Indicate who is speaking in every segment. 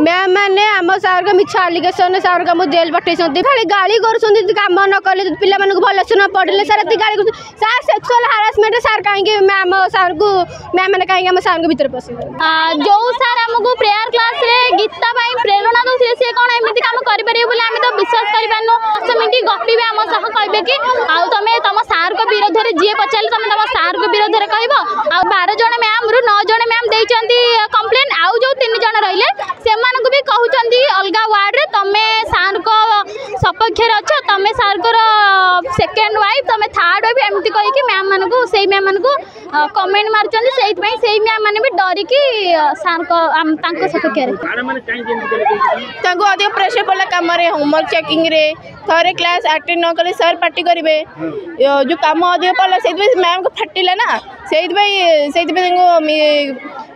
Speaker 1: Ma'am मैंने आम सार का मिछ आलिगेसन सार का जेल पठे खाली गाड़ी कर कम न कले पिला भलसे न पढ़े सार गाड़ी सार सेक्सुअल हारासमेंट सार कहीं मैम सार को मैम मैंने कहीं आम सार भर पशे
Speaker 2: जो सार आमको प्रेयर क्लास रे गीता प्रेरणा दौले सी कौन एमती कम करेंगे बोले आम तो विश्वास करूँ 10 मिनट गपे आम सह कहे कि आउ तुम तुम सार को विरोध में जी पचारे तुम तुम सार को विरोध में कह 12 जन मैम रु 9 जन मैम देती कंप्लेन आउ जो 3 जन रही से भी कहते अलग वार्ड रे तुम सार को सपक्ष अच्छ तुम सार को सेकेंड वाइफ तुम थर्ड वाइफ एमती कहीकि मैम मान को से मैम मान को कमेंट मार्चन से मैम मैंने भी डरिकी सार को सपक्ष
Speaker 1: अधिक प्रेसर पड़ा कम होमवर्क चेकिंग रे थरे क्लास अटेंड न कले सर पार्टी करेंगे जो कम अधिक पड़ा से मैम को फाटिला ना से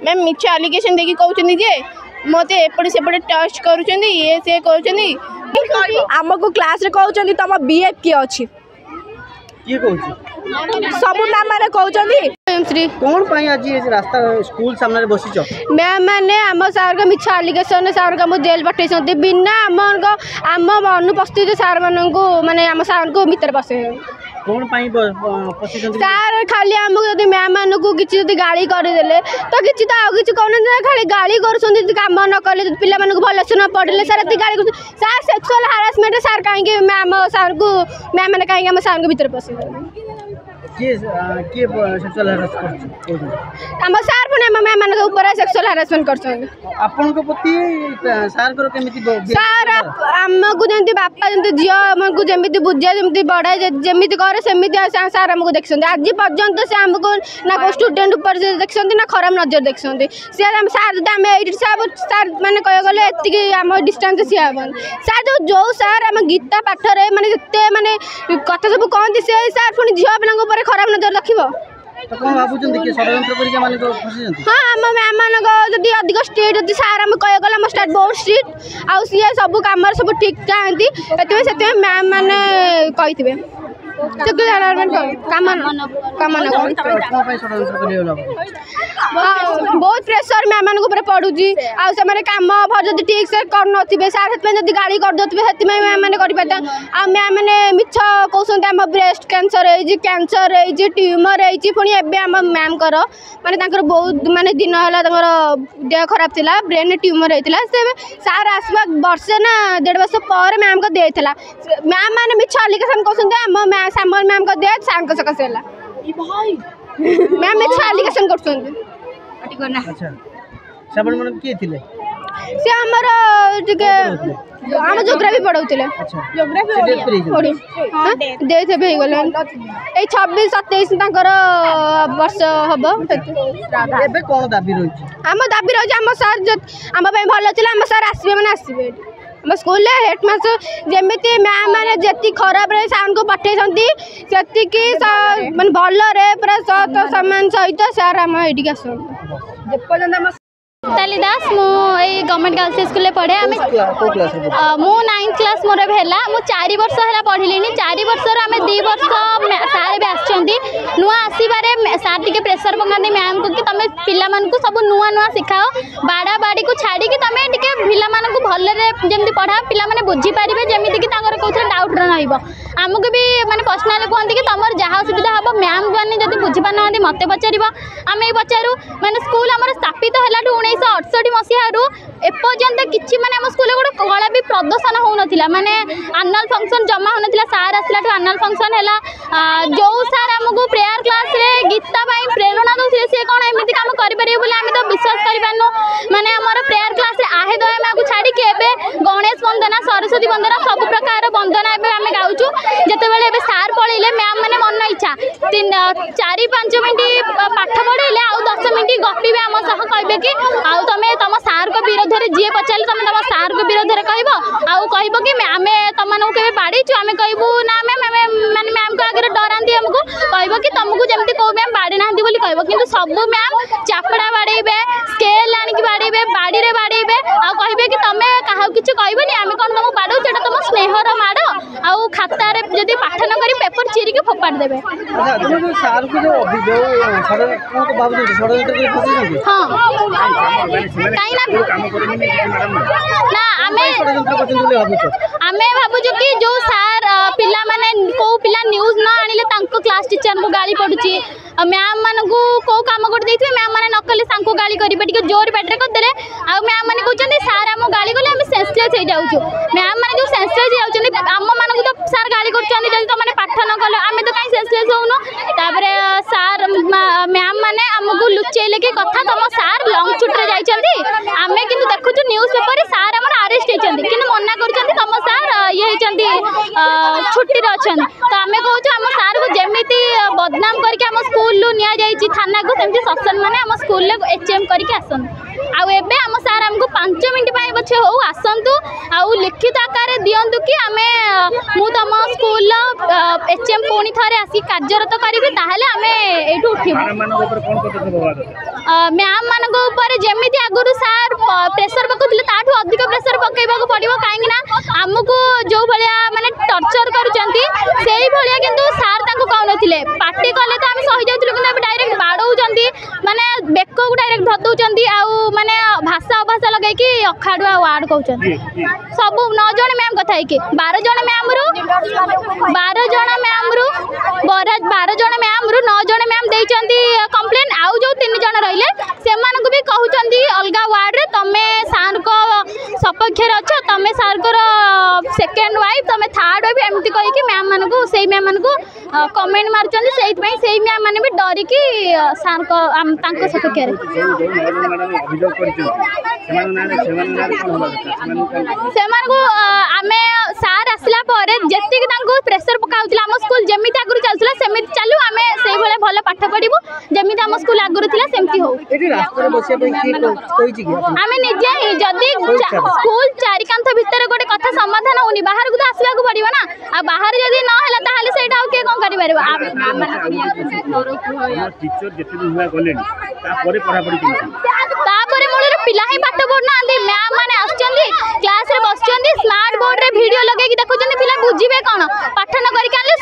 Speaker 1: मैम मिछ आलिगेसन देखिए कहते जे मत एपटे सेपटे टच करुँच ये सी कहते आमको क्लास रे कहते तुम बीएफ किए अच्छी सब मैम मैंने कहते
Speaker 3: कौन आज रास्ता स्कूल सामने बसीच
Speaker 1: मैम मैंने आम सार का मिछ आलिगेसन सार का जेल पठे बिना आम अनुपस्थित सार मानू माने आम सार को भीतर पशे
Speaker 3: कौन
Speaker 1: सार खाली आमको जब मैम मान को किसी गाड़ी करदे तो किसी तो आउ कि कहना खाली गाड़ी कर कम न कले पिला भलसे न पढ़े सार गाड़ी सार सेक्सुअल हारासमेंट सार कहीं मैम सार को मैम मैंने कहीं आम सार भर पशे आम सार पुणी आम मैम मान सेक्सुअल हारासमेंट कर सार आमको जमी बापा जमी झील आमको जमी बुझे जमी बढ़ा जमी करे सेमती सार आमको देखते आज पर्यंत से आमको ना को स्टूडेंट ऊपर देखते ना खराब नजर देखते सार आम सार मैंने कह गले एति आम डिस्टेंस सी हम सार जो सार आम गीता पाठर माने जिते माने कथा सब कहती से सार पुणी झील पिला खराब नजर रखिबो हाँ आम मैम मान अधिक स्ट्रिक्ट जब सार आम कह गला आम स्टार्ट बहुत स्ट्रिक्ट आउ सी सब कम सब ठीक चाहती से मैम मैंने कही बहुत प्रेसर मैम मान पड़ुची आने कम जब ठीक से कर सार से गाड़ी करदे मैम मैंने कर मैम मैंने मिछ कहते आम ब्रेस्ट कैंसर ट्यूमर पुणी एवं मैम माने बहुत माने दिन है देह खराब थी ब्रेन ट्यूमर होता से सार आसवा वर्षे ना 1.5 वर्ष पर मैम को देता मैम मैंने मिछ आलिगेसन कहते आम सामल मैम को दे सार सकाशे मैम मिछ आलिगेसन कर से आमर आम जोग्राफी पढ़ाऊले डेथ हो गले 26-27 वर्ष हम आम दाबी रही आम सार आम भल चला आम सार आसबे मैंने आसबे आम स्कूल हेडमास्टर जमी मैम मैंने जी खराब सार को पठे से भल पूरा सामान सहित सार आम ये आस
Speaker 2: ताली दास मुझे गवर्नमेंट गर्ल्स स्कूल पढ़े मु 9th क्लास मोर है 4 वर्ष है पढ़िली 4 वर्ष आम 2 वर्ष सार भी आसुँच नुआ आसबारे सार टी प्रेसर पकाती मैम को कि तुम पिला सब नुआ नुआ शिखाओ बाड़ा बाड़ी को छाड़ी तुम टे पिला भलरे जमी पढ़ा पिला बुझीपारे जमीक कौन डाउट रहा आमको भी माने पर्सनाली कहते कि तुम जहाँ सुविधा हम मैम मैंने जब बुझीपार मत पचार आम ये पचारू मैंने स्कूल आम स्थापित है 1968 मसीह एपर्यंत कि माने आम स्कूल गोटे कला भी प्रदर्शन हो ना माने आनुअल फंक्शन जमा हो ना सार आसला आनुअल फंक्शन है जो सार आमको प्रेयर क्लास रे गीता प्रेरणा दौले सी कौन एमती कम करेंगे बोले आम तो विश्वास करूँ माने आमर प्रेयर क्लास रे आहे दया को छाड़ी गणेश वंदना सरस्वती वंदना सब प्रकार वंदना आम गाऊँ जिते सार पढ़े मैम मैंने मन इच्छा 4-5 मिनट पाठ पढ़े आउ 10 मिनट गपी आम सह कहे कि आउ तुम तुम सार को विरोध में जी पचारे तुम तुम सार को विरोध में कह कि आम तुम के बाड़ीचु आम कहूँ ना मैम मैंने मैम को आगे डराती आमको कह कि तुमको जमी कौ मैम बाड़ी ना कह कि सब मैम चापड़ा बाड़े स्केल आनिक बाड़े बाड़ी में बाड़े आ कहे कि तुम क्या ଆଉ କିଛି କହିବନି ଆମେ କ'ଣ ତମକୁ ବାଡ଼ଉ ସେଇଟା ତମ ସ୍ନେହର ମାଡ଼ ଆଉ ଖାତାରେ ଯଦି ପାଠ ନ କରି ପେପର ଚିରିକି ଫୋପାଡ଼ି ଦେବେ। ହଁ ନା ଆମେ ଭାବୁଛୁ कि जो सार पिला माने को पिला न्यूज न आनिले तांको क्लास टीचर को गाली पडुची मैम मान को काम कर देथिबे मैम माने न कले तांको गाली करिबे टिके जोर बैटरे कर देले आ मैम माने कहउचंदी सार हम गाली कले हम सेंसलेस हो जाउछु मैम माने जो सेंसलेस हो जाउचंदी हम मान को तो सार गाली करचंदी जदी तो माने पाठ न कले हमें तो काई सेंसलेस होउनो तापरे सार मैम माने हमको लुचेले के कथा तम सार लॉन्ग छुट रे जाइचंदी हमें किंतु देखुछु न्यूज पेपर रे सार हमर अरेस्ट हेचंदी किंतु मना करचंदी तम सार ये हेचंदी छुट्टी अच्छा तो आम कहूँ आम सार को जमी बदनाम करके आम स्कूल निया जाइए थाना को सेमती ससन मैंने आम स्कूल एचएम करके आसन आम सार आमको 5 मिनट पछे हो आसतु आउ लिखित आकार दिंतु कि आम मु तुम स्कूल एचएम पुणी थे आसी कार्यरत करी ताहले आम एठू उठिबु मैम मान जमी आगुरी सार प्रेसर पकाउले ताठू अधिक प्रेसर पकईबा पड़ो कहीं आमको जो भाया माने टर्चर करुचंती सेही भलिया किंतु सार ताको कहनथिले पार्टी कले तो हम सही जाउथलु किंतु डायरेक्ट बाडौचंती माने बेक को डायरेक्ट धदौचंती आउ माने भाषा अभाषा लगै कि अखाडुआ वार्ड कहउचंती सब 9 जण मैम कथा कि 12 जण मैम रु 12 जण मैम रु 12 जण मैम रु 9 जण मैम देइचंती कंप्लेन आउ जो 3 जण रहिले सेमान को भी कहउचंती अलगा वार्ड रे तमे सार को सपक्ष रे अछ तमे सार को सेकंड वाइफ तमे थर्ड वाइफ एमती कहि कि मैम मान को सेही मैम मान को कमेंट मारचंदी सेही पई सेही मैम माने भी डरी कि सार को तांको सपक्ष रे
Speaker 4: अभियोग करचंती
Speaker 2: सेमान को आमे सार आसला पर जेति कि तांको प्रेशर पकाउतला हम स्कूल जेमिति आगुर चलतला सेमिति चालू आमे सेही भले भले पाठ पढिबु जेमिति हम स्कूल आगुर थिला सेमिति हो
Speaker 3: एटी रास्ता रे बसिया पे की कोइची कि
Speaker 2: आमे निजे जदी स्कूल चारि कांथ भितर गोटे कथा समाधान होनी बाहर को तो आसला को पड़िबो ना आ बाहर जदी न होला ताहाले सेटा के कोन करि परबो
Speaker 4: टीचर जेति दिन हुआ गलेनी तापरे पढ़ा पढ़ी कि
Speaker 2: तापरे मूल रे पिला ही पाठ पढ़ना आंदी मैम माने आछचंदी क्लास रे बसचंदी स्मार्ट बोर्ड रे वीडियो लगे कि देखुचंदी पिला बुझिबे कोन पाठ न करि काले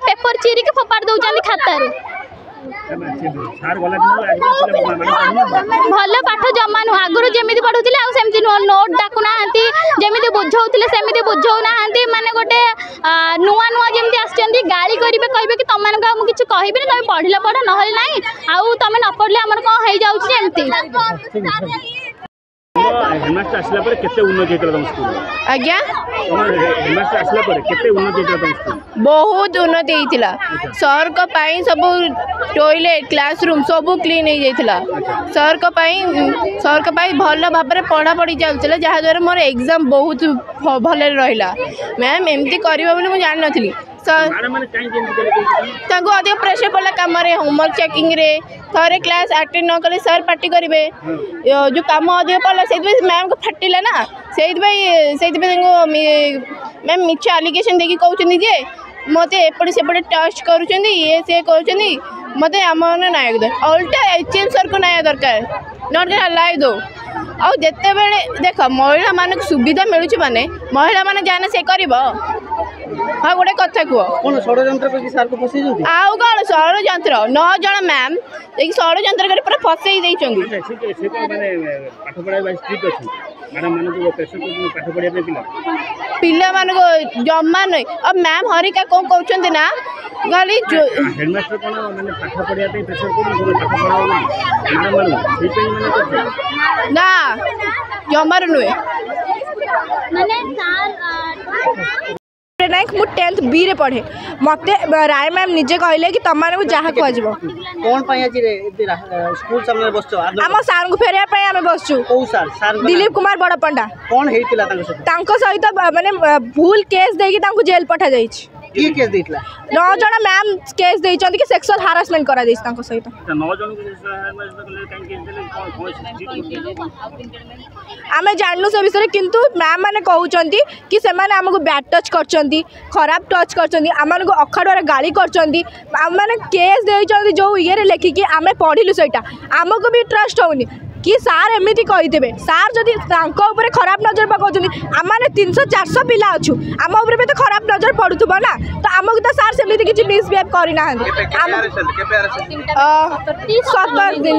Speaker 2: पेपर चिरी के फोपाड़ दउचंदी खाता रे भल पाठ जमा नुह आगुरी जमी पढ़ुले आमती नुह नोट डाकू ना जमी बुझाऊे सेमती बुझाऊ ना माने गोटे नुआ नुआ जमी आसती गाड़ी करेंगे कहे कि तुम मुझे किसी कहबी तुम पढ़ले पढ़ ना आउ तुम न पढ़ले आम कौन हो जाती
Speaker 4: हेडमास्टर आसला पर केते उन्नति हेतला तुम स्कूल
Speaker 1: आज्ञा
Speaker 4: हेडमास्टर आसला पर केते उन्नति हेतला तुम स्कूल
Speaker 1: बहुत उन्नति होइतिला सर को पाई सब टॉयलेट क्लासरूम सब क्लीन हो जाइतिला सर को पाई भल भाव में पढ़ा पढ़ी चलुला जहाँ द्वारा मोर एग्जाम बहुत भल रहा मैम एमती करबा बोली मु जान नथली तांको अधिक प्रेशर पड़ा कम होमवर्क चेकिंग रे थरे क्लास अटेंड न कले सर पार्टी करेंगे जो कम अधिक पड़ा से मैम को फाटिला ना से मैम मिछ आलिगेसन देखिए कहते जे मत एपटे सेपटे टच करुँच ये सी कहते मत आम नायक दे उल्टा एचएम सर को नाया दरकार नट लाइव दो आउ जिते बड़े देख महिला मान सुविधा मिलूँ माने महिला मैंने जाने से कर हाँ गोटे कथा कह आउ कौन षड्यंत्र 9 जन मैम षड्यंत्र कर पूरा फसई पिला मान जमा नहीं अब मैम हरिका कौन कहते ना गली ना जमार नुहे
Speaker 5: नायक मु 10th बी रे पढ़े मते राय मैम निजे कहले कि तमारे जहाँ कहजबो
Speaker 3: कोन पई आज रे स्कूल सामने बसचो
Speaker 5: हम सार को फेरिया पे आमे बसचु
Speaker 3: को सार
Speaker 5: दिलीप कुमार बड़ पंडा
Speaker 3: कोन हेतिला
Speaker 5: तांको सहित माने भूल केस देकी तांको जेल पठा जाई
Speaker 3: की केस देतला
Speaker 5: 9 जण मैम केस देई चंदी कि सेक्सुअल हरासमेंट करा देई तांको सहित
Speaker 4: 9 जण को
Speaker 5: आमे जानलु से विषय किंतु मैम माने कहउचंती कि से माने हमको बैड टच करचंती खराब टच करचंती आमान को अखाडुआ गाली करचंती आम माने केस देई चंदी जो ये रे लेखि कि आमे पढिलु सेटा हमको भी ट्रस्ट होनी कि सार एमती कही सार जदि खराब नजर पकाउछन् आमने 300-400 पिला अच्छु आम उपर भी तो खराब नजर पड़ुथबो ना तो आमको तो सार सेमती किसी मिसबिहेव करना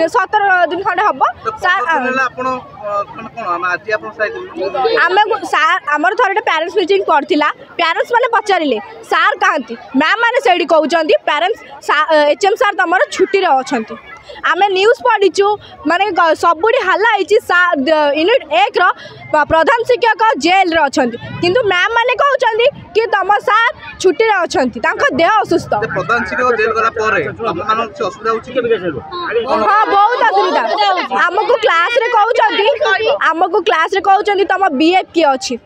Speaker 5: 17 दिन खंडे हम सार आमर थे पेरेन्ट्स मीटिंग पड़ता पेरेन्ट्स मैंने पचारे सार कहती मैम मैंने से कहते पेरेन्ट्स HM सार तुम छुट्टी अच्छा आम न्यूज पढ़ीचु माने सबुड़ी हल्ला यूनिट 1 प्रधान शिक्षक जेल रे अच्छा किंतु मैम मैंने कहते कि तुम सार छुट्टी रे अच्छा देह असुस्थ
Speaker 6: प्रधान शिक्षक जेल गला परे
Speaker 5: हाँ बहुत असुविधा आमको क्लास रे कहते तुम BF किए अच्छी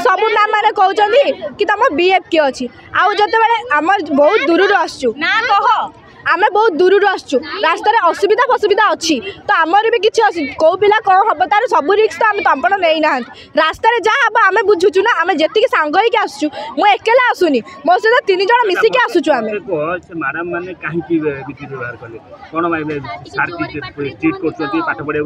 Speaker 5: सब मैम मैंने कहते कि तुम BF किए अच्छी आउ जत आम बहुत दूर आसचु आम बहुत दूर आसचु रास्तार असुविधा फसुविधा अच्छी तो आमर भी किसी कौ पिला कौन हम तार सब रिक्स तो आम तंपण नहीं ना रास्तार जहाँ हम आम बुझुचु ना आम जी सांग होगी आसचु मु एकेला आसुनी मो सहित 3 जन मिसिकी आसुचु आम
Speaker 4: मैडम माने काहे की विधि व्यवहार कले कोन माइले सार स्ट्रीट करछथि पाठ पढे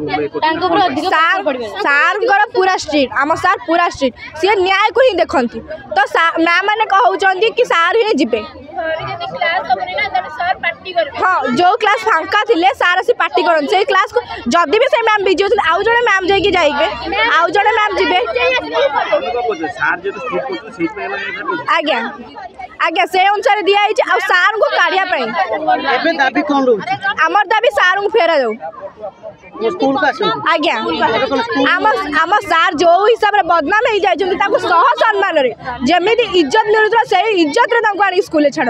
Speaker 5: सार पूरा स्ट्रीट आम सार पूरा स्ट्रीट सी न्याय को ही देखती तो मैम मैंने कहते कि सार ही जीवे हाँ जो क्लास फांका थिले सार आसी पार्टी करन से क्लास को जदी भी से मैम बिजी होत आउ जने मैम जाई जाइबे आउ जने मैम जीबे
Speaker 4: सार जे स्ट्रीट करछ सेट पे
Speaker 5: आज्ञा आज्ञा से अनुसार दिया आइ आ सार को काढिया पई
Speaker 3: एबे दाबी कोन रहउछ
Speaker 5: हमर दाबी सार को फेरा जाऊ
Speaker 3: स्कूल का
Speaker 5: आज्ञा आम सार जो हिसाब रे बदनाम हो जाय ताको सह सम्मान रे जेमिति इज्जत मिलुतरा से इज्जत रे ताको आनी स्कूल छाडन